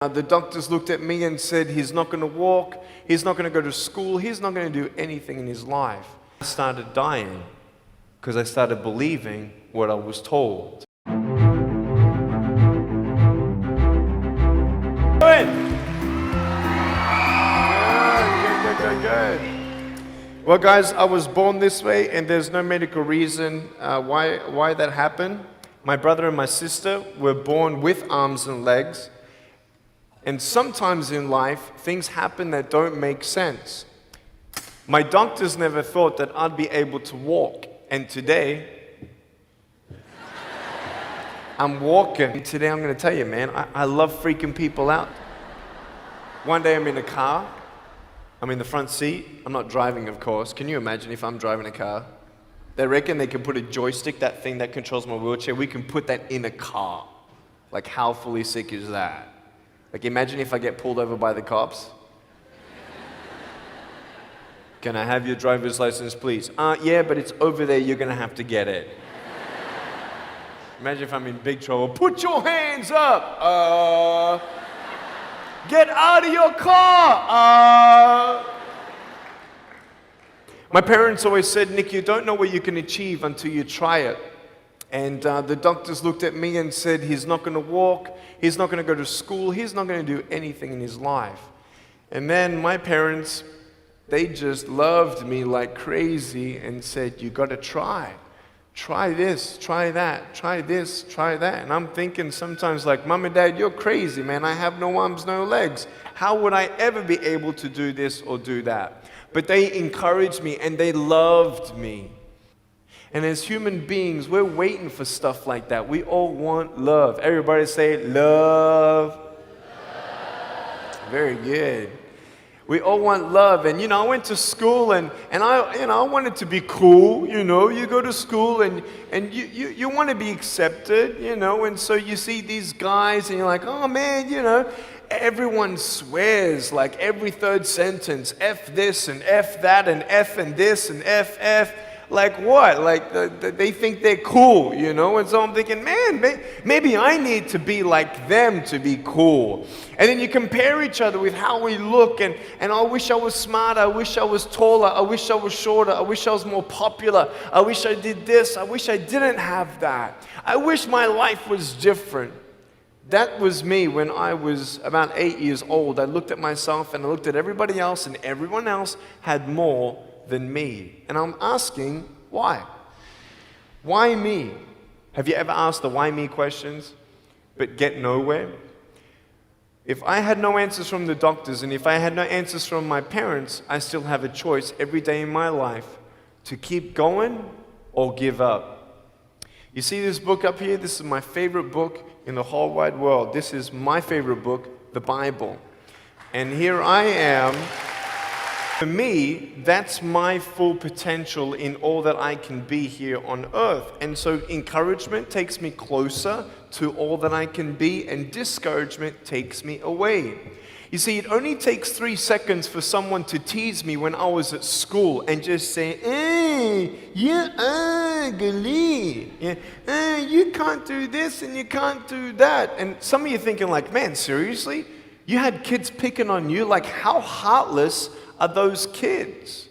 The doctors looked at me and said, he's not going to walk, he's not going to go to school, he's not going to do anything in his life. I started dying because I started believing what I was told. Good. Well, guys, I was born this way, and there's no medical reason why that happened. My brother and my sister were born with arms and legs. And sometimes in life, things happen that don't make sense. My doctors never thought that I'd be able to walk. And today, I'm walking. And today I'm going to tell you, man, I love freaking people out. One day I'm in a car. I'm in the front seat. I'm not driving, of course. Can you imagine if I'm driving a car? They reckon they can put a joystick, that thing that controls my wheelchair, we can put that in a car. Like, how fully sick is that? Like, imagine if I get pulled over by the cops. Can I have your driver's license, please? Yeah, but it's over there, you're gonna have to get it. Imagine if I'm in big trouble. Put your hands up! Get out of your car! My parents always said, Nick, you don't know what you can achieve until you try it. And the doctors looked at me and said, he's not going to walk, he's not going to go to school, he's not going to do anything in his life. And then my parents, they just loved me like crazy and said, you got to try. Try this, try that, try this, try that. And I'm thinking sometimes like, Mom and Dad, you're crazy, man. I have no arms, no legs. How would I ever be able to do this or do that? But they encouraged me and they loved me. And as human beings, we're waiting for stuff like that. We all want love. Everybody say, love. Very good. We all want love. And, I went to school and I wanted to be cool, You go to school and you want to be accepted, And so you see these guys and you're like, oh, man, everyone swears like every third sentence, F this and F that and F and this and F. Like what? Like they think they're cool, And so I'm thinking, man, maybe I need to be like them to be cool. And then you compare each other with how we look, and I wish I was smarter, I wish I was taller, I wish I was shorter, I wish I was more popular, I wish I did this, I wish I didn't have that. I wish my life was different. That was me when I was about 8 years old. I looked at myself and I looked at everybody else, and everyone else had more than me. And I'm asking, why? Why me? Have you ever asked the why me questions, but get nowhere? If I had no answers from the doctors, and if I had no answers from my parents, I still have a choice every day in my life to keep going or give up. You see this book up here? This is my favorite book in the whole wide world. This is my favorite book, the Bible. And here I am. For me, that's my full potential in all that I can be here on earth. And so encouragement takes me closer to all that I can be, and discouragement takes me away. You see, it only takes 3 seconds for someone to tease me when I was at school and just say, you're ugly. You can't do this and you can't do that. And some of you thinking like, man, seriously? You had kids picking on you? Like, how heartless are those kids?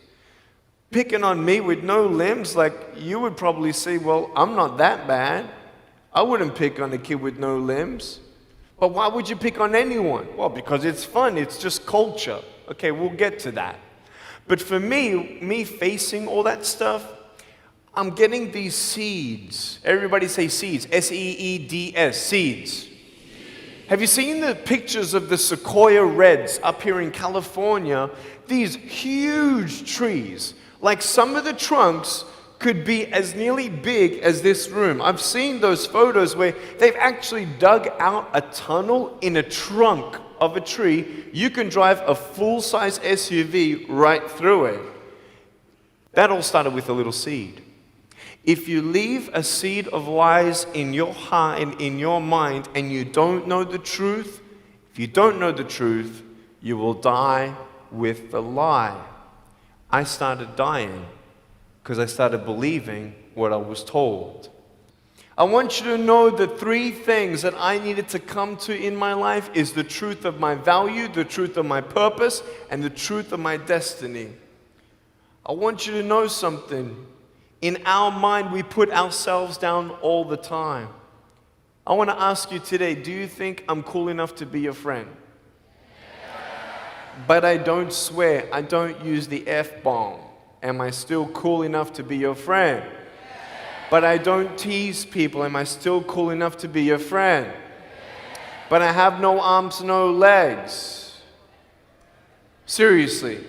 Picking on me with no limbs, like you would probably say, well, I'm not that bad. I wouldn't pick on a kid with no limbs. But why would you pick on anyone? Well, because it's fun, it's just culture. Okay, we'll get to that. But for me facing all that stuff, I'm getting these seeds. Everybody say seeds, S-E-E-D-S, seeds. Have you seen the pictures of the sequoia reds up here in California? These huge trees, like some of the trunks could be as nearly big as this room. I've seen those photos where they've actually dug out a tunnel in a trunk of a tree. You can drive a full-size SUV right through it. That all started with a little seed. If you leave a seed of lies in your heart and in your mind and you don't know the truth, if you don't know the truth, you will die with the lie. I started dying because I started believing what I was told. I want you to know the three things that I needed to come to in my life is the truth of my value, the truth of my purpose, and the truth of my destiny. I want you to know something. In our mind, we put ourselves down all the time. I want to ask you today, do you think I'm cool enough to be your friend? But I don't swear, I don't use the F-bomb. Am I still cool enough to be your friend? But I don't tease people. Am I still cool enough to be your friend? But I have no arms, no legs. Seriously.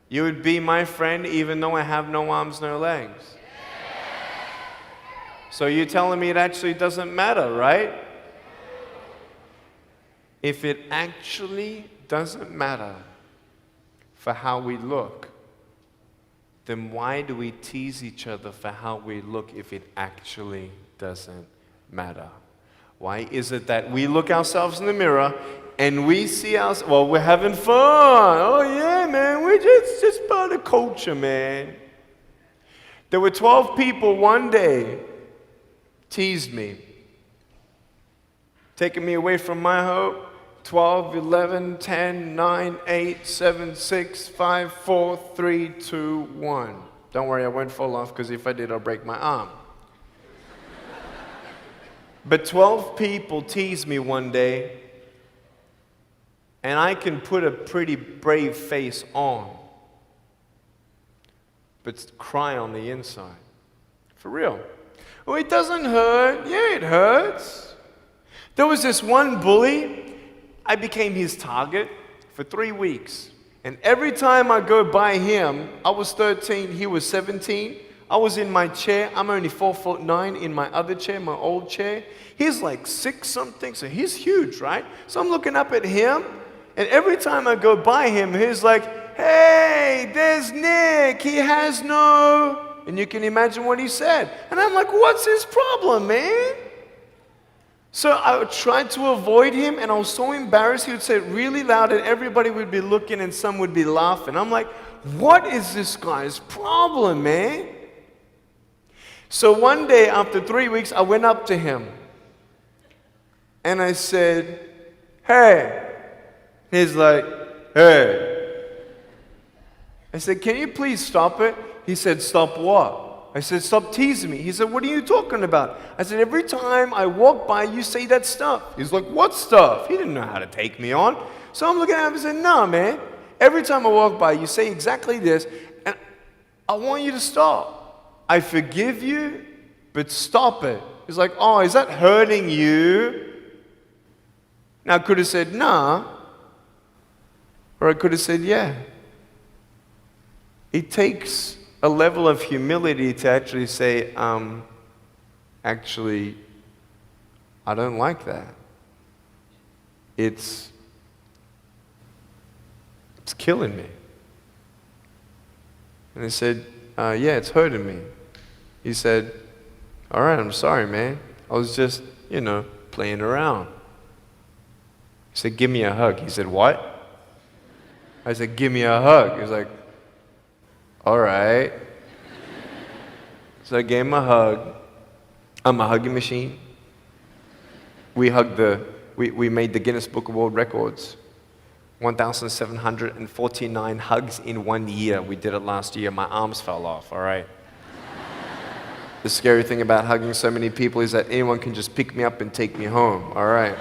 You would be my friend even though I have no arms, no legs. So you're telling me it actually doesn't matter, right? If it actually doesn't matter for how we look, then why do we tease each other for how we look if it actually doesn't matter? Why is it that we look ourselves in the mirror and we see ourselves, well, we're having fun. Oh yeah, man, we're just part of culture, man. There were 12 people one day teased me, taking me away from my hope. 12, 11, 10, 9, 8, 7, 6, 5, 4, 3, 2, 1. Don't worry, I won't fall off because if I did, I'll break my arm. But 12 people teased me one day, and I can put a pretty brave face on, but cry on the inside. For real. Oh, it doesn't hurt. Yeah, it hurts. There was this one bully. I became his target for 3 weeks. And every time I go by him, I was 13, he was 17. I was in my chair. I'm only 4'9" in my other chair, my old chair. He's like 6 something, so he's huge, right? So I'm looking up at him, and every time I go by him, he's like, hey, there's Nick. He has no... And you can imagine what he said. And I'm like, what's his problem, man? So I tried to avoid him, and I was so embarrassed. He would say it really loud, and everybody would be looking, and some would be laughing. I'm like, what is this guy's problem, man? So one day, after 3 weeks, I went up to him, and I said, hey. He's like, hey. I said, can you please stop it? He said, stop what? I said, stop teasing me. He said, what are you talking about? I said, every time I walk by, you say that stuff. He's like, what stuff? He didn't know how to take me on. So I'm looking at him and said, nah, man. Every time I walk by, you say exactly this, and I want you to stop. I forgive you, but stop it. He's like, oh, is that hurting you? Now, I could have said, nah. Or I could have said, yeah. It takes a level of humility to actually say, actually, I don't like that. It's killing me. And I said, yeah, it's hurting me. He said, all right, I'm sorry, man. I was just, playing around. He said, give me a hug. He said, what? I said, give me a hug. He was like, all right. So I gave him a hug. I'm a hugging machine. We made the Guinness Book of World Records. 1,749 hugs in 1 year. We did it last year. My arms fell off, all right? The scary thing about hugging so many people is that anyone can just pick me up and take me home, all right?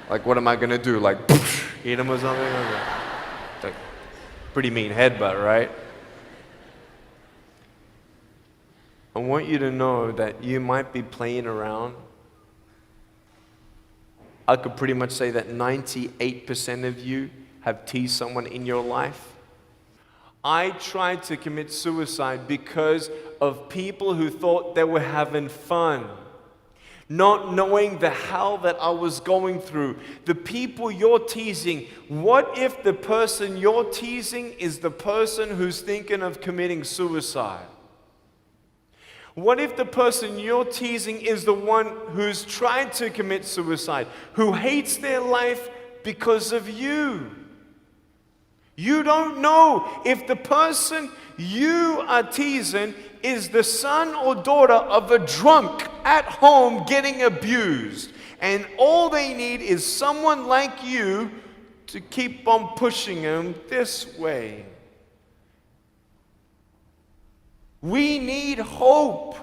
Like, what am I gonna do? Like, eat them or something? It's like, pretty mean headbutt, right? I want you to know that you might be playing around. I could pretty much say that 98% of you have teased someone in your life. I tried to commit suicide because of people who thought they were having fun, not knowing the hell that I was going through. The people you're teasing, what if the person you're teasing is the person who's thinking of committing suicide? What if the person you're teasing is the one who's tried to commit suicide, who hates their life because of you? You don't know if the person you are teasing is the son or daughter of a drunk at home getting abused. And all they need is someone like you to keep on pushing them this way. We need hope.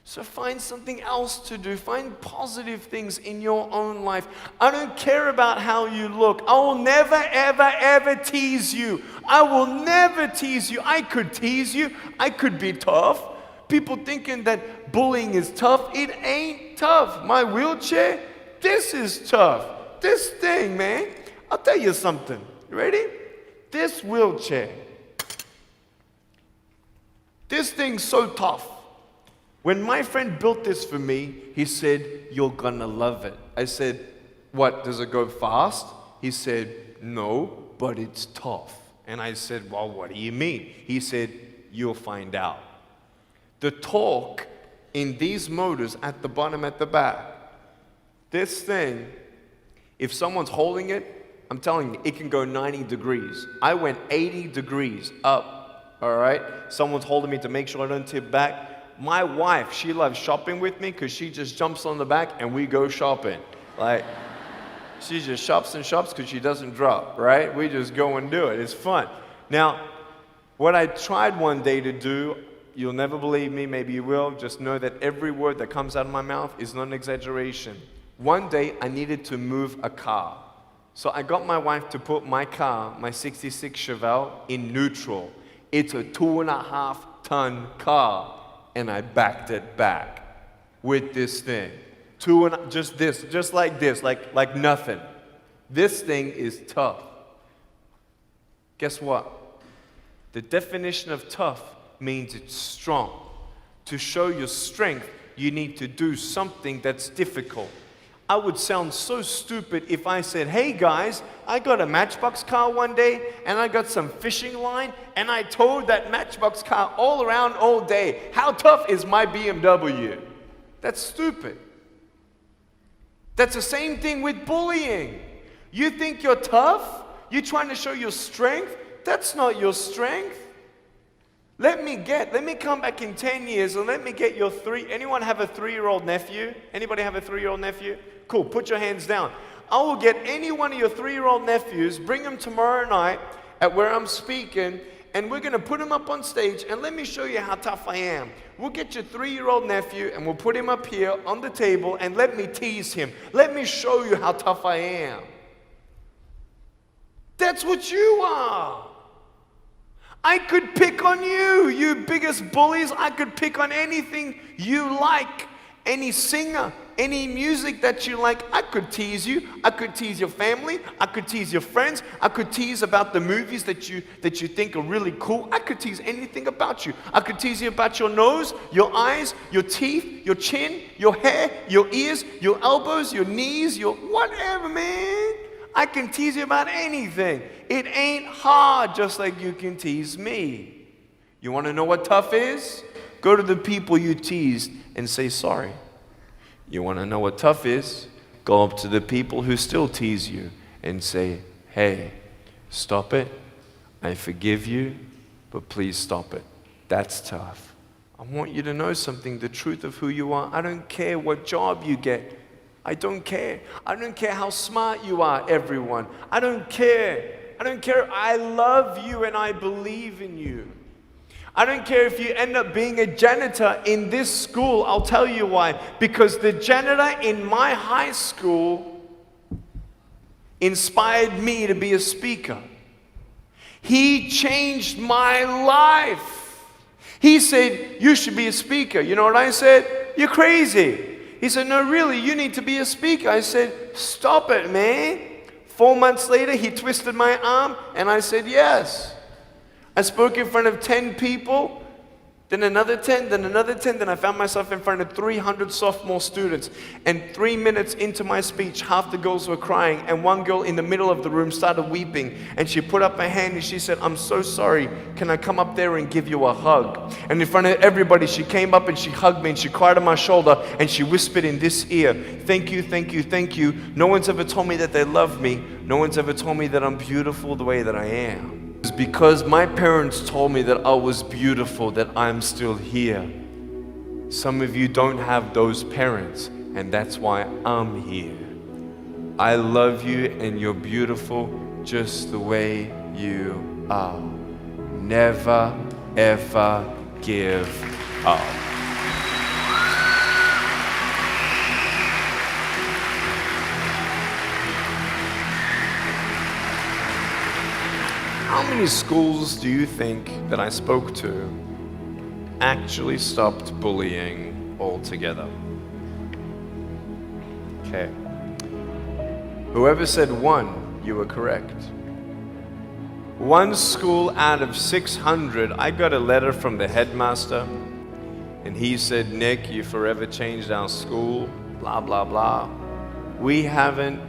So find something else to do. Find positive things in your own life. I don't care about how you look. I will never, ever, ever tease you. I will never tease you. I could tease you. I could be tough. People thinking that bullying is tough. It ain't tough. My wheelchair, this is tough. This thing, man. I'll tell you something. You ready? This wheelchair. This thing's so tough. When my friend built this for me, he said, "You're gonna love it." I said, "What, does it go fast?" He said, "No, but it's tough." And I said, "Well, what do you mean?" He said, "You'll find out." The torque in these motors at the bottom, at the back, this thing, if someone's holding it, I'm telling you, it can go 90 degrees. I went 80 degrees up, all right? Someone's holding me to make sure I don't tip back. My wife, she loves shopping with me because she just jumps on the back and we go shopping. Like, she just shops and shops because she doesn't drop, right? We just go and do it. It's fun. Now, what I tried one day to do, you'll never believe me, maybe you will, just know that every word that comes out of my mouth is not an exaggeration. One day, I needed to move a car. So I got my wife to put my car, my 66 Chevelle, in neutral. It's a 2.5-ton car. And I backed it back with this thing. Just like this, like nothing. This thing is tough. Guess what? The definition of tough means it's strong. To show your strength, you need to do something that's difficult. I would sound so stupid if I said, "Hey guys, I got a Matchbox car one day and I got some fishing line and I towed that Matchbox car all around all day. How tough is my BMW?" That's stupid. That's the same thing with bullying. You think you're tough? You're trying to show your strength? That's not your strength. Let me come back in 10 years and let me get your anyone have a 3-year-old nephew? Anybody have a 3-year-old nephew? Cool, put your hands down. I will get any one of your 3-year-old nephews, bring them tomorrow night at where I'm speaking, and we're gonna put him up on stage and let me show you how tough I am. We'll get your 3-year-old nephew and we'll put him up here on the table and let me tease him. Let me show you how tough I am. That's what you are. I could pick on you, you biggest bullies. I could pick on anything you like. Any singer, any music that you like, I could tease you. I could tease your family. I could tease your friends. I could tease about the movies that you think are really cool. I could tease anything about you. I could tease you about your nose, your eyes, your teeth, your chin, your hair, your ears, your elbows, your knees, your whatever, man. I can tease you about anything. It ain't hard, just like you can tease me. You want to know what tough is? Go to the people you teased and say sorry. You want to know what tough is? Go up to the people who still tease you and say, "Hey, stop it. I forgive you, but please stop it." That's tough. I want you to know something, the truth of who you are. I don't care what job you get. I don't care. I don't care how smart you are, everyone. I don't care. I don't care. I love you and I believe in you. I don't care if you end up being a janitor in this school. I'll tell you why. Because the janitor in my high school inspired me to be a speaker. He changed my life. He said, "You should be a speaker." You know what I said? "You're crazy." He said, "No, really, you need to be a speaker." I said, "Stop it, man." 4 months later, he twisted my arm, and I said, "Yes." I spoke in front of 10 people. Then another 10, then another 10. Then I found myself in front of 300 sophomore students. And 3 minutes into my speech, half the girls were crying. And one girl in the middle of the room started weeping. And she put up her hand and she said, "I'm so sorry. Can I come up there and give you a hug?" And in front of everybody, she came up and she hugged me and she cried on my shoulder and she whispered in this ear, "Thank you, thank you, thank you. No one's ever told me that they love me. No one's ever told me that I'm beautiful the way that I am. It's because my parents told me that I was beautiful that I'm still here. Some of you don't have those parents, and that's why I'm here. I love you and you're beautiful just the way you are. Never, ever give up." How many schools do you think that I spoke to actually stopped bullying altogether? Okay. Whoever said one, you were correct. One school out of 600, I got a letter from the headmaster, and he said, "Nick, you forever changed our school, blah, blah, blah. We haven't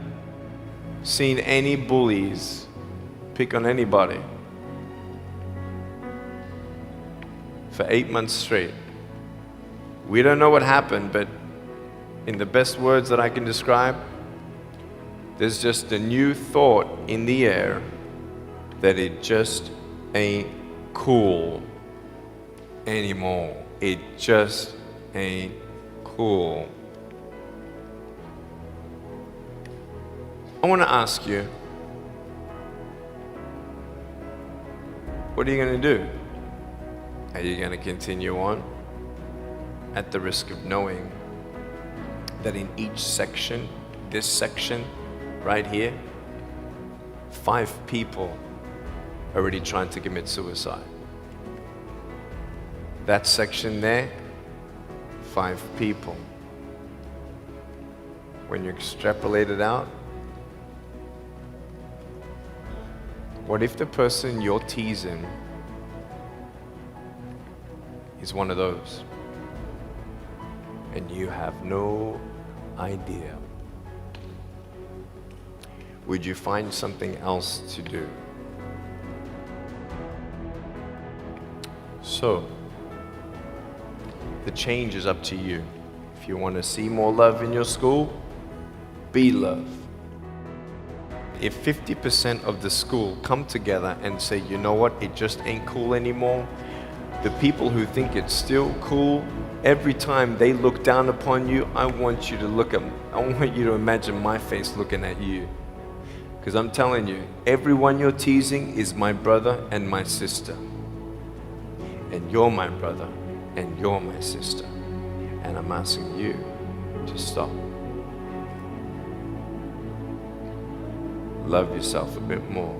seen any bullies pick on anybody for 8 months straight. We don't know what happened, but in the best words that I can describe, there's just a new thought in the air that it just ain't cool anymore. It just ain't cool." I want to ask you, what are you going to do? Are you going to continue on at the risk of knowing that in each section, this section right here, 5 people are already trying to commit suicide? That section there, 5 people. When you extrapolate it out, what if the person you're teasing is one of those, and you have no idea? Would you find something else to do? So, the change is up to you. If you want to see more love in your school, be love. If 50% of the school come together and say, "You know what, it just ain't cool anymore," the people who think it's still cool, every time they look down upon you, I want you to imagine my face looking at you. Because I'm telling you, everyone you're teasing is my brother and my sister. And you're my brother and you're my sister. And I'm asking you to stop. Love yourself a bit more.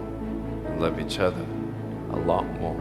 Love each other a lot more.